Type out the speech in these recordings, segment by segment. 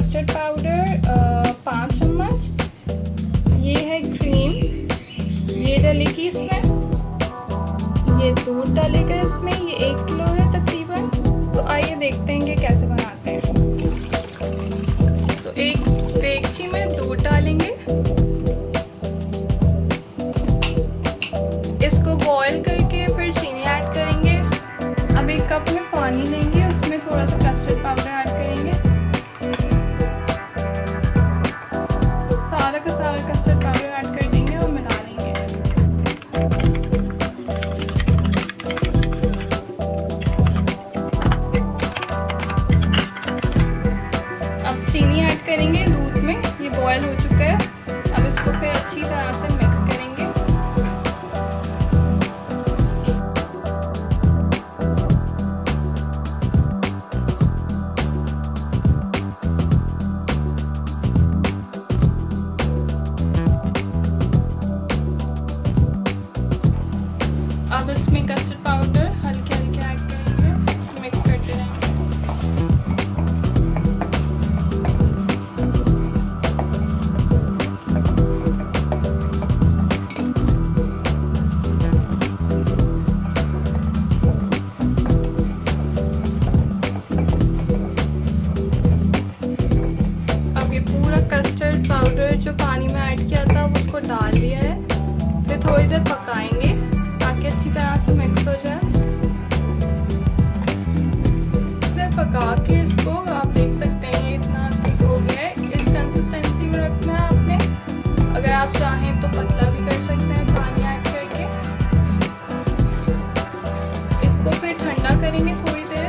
Custard powder 5 चम्मच, ये है क्रीम, ये डलेगी इसमें, ये दूध डलेगा इसमें, ये 1 किलो है तकरीबन। तो आइए देखते हैं कि कैसे बनाते हैं। तो एक देगची में दूध डालेंगे, इसको बॉईल करके फिर चीनी ऐड करेंगे। अब एक कप में पानी लेंगे, उसमें थोड़ा सा कस्टर्ड पाउडर ऐड करेंगे, सारा का सारा कस्टर्ड पाउडर ऐड कर देंगे और मिला लेंगे। अब चीनी ऐड करेंगे दूध में, ये बॉयल हो चुका है। अब इसको फिर अच्छी तरह से मिक्स करेंगे। अब इसमें कस्टर्ड पाउडर हल्के हल्के ऐड करेंगे, मिक्स करते रहेंगे। अब ये पूरा कस्टर्ड पाउडर जो पानी में ऐड किया था उसको डाल दिया है। फिर थोड़ी देर पकाएंगे ताकि अच्छी तरह से मिक्स हो जाए। फिर पका के इसको आप देख सकते हैं ये इतना थिक हो गया है। इस कंसिस्टेंसी में रखना है आपने। अगर आप चाहें तो पतला भी कर सकते हैं पानी ऐड करके। इसको फिर ठंडा करेंगे थोड़ी देर,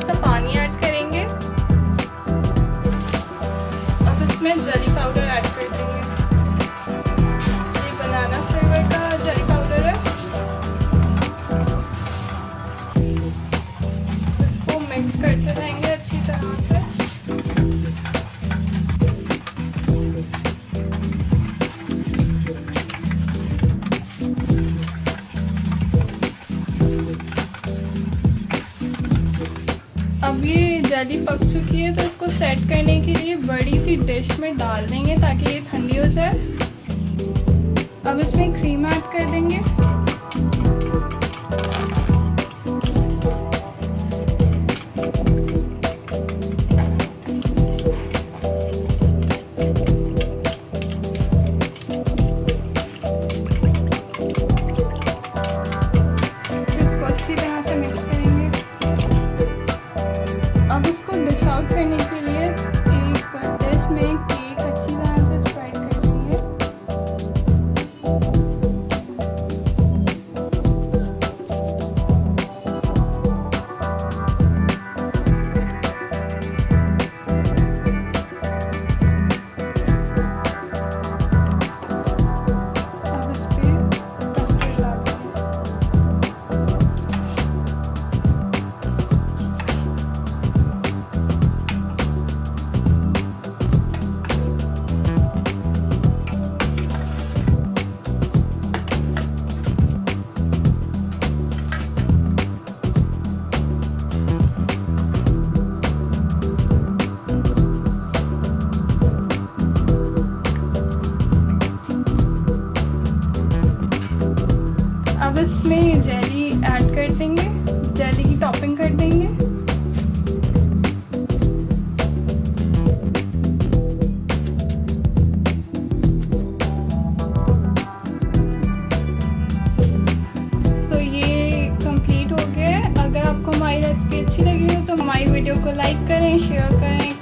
तो पानी ऐड करेंगे। अब इसमें जेली पाउडर ऐड कर देंगे, ये बनाना फ्लेवर का जेली पाउडर है। इसको मिक्स करते रहेंगे अच्छी तरह से। अब ये जेली पक चुकी है, तो इसको सेट करने के लिए बड़ी सी डिश में डाल देंगे ताकि ये ठंडी हो जाए। अब इसमें क्रीम ऐड कर देंगे। इसको अच्छी तरह से मिक्स करेंगे। अब इसको डिश आउट करने के लिए एक डिश में केक अच्छी तरह से स्प्रेड कर देंगे। अब इस पे कस्टर्ड डाल देंगे। अब इसमें जेली ऐड कर देंगे, जेली की टॉपिंग कर देंगे। तो ये कंप्लीट हो गया है। अगर आपको हमारी रेसिपी अच्छी लगी हो तो हमारी वीडियो को लाइक करें, शेयर करें,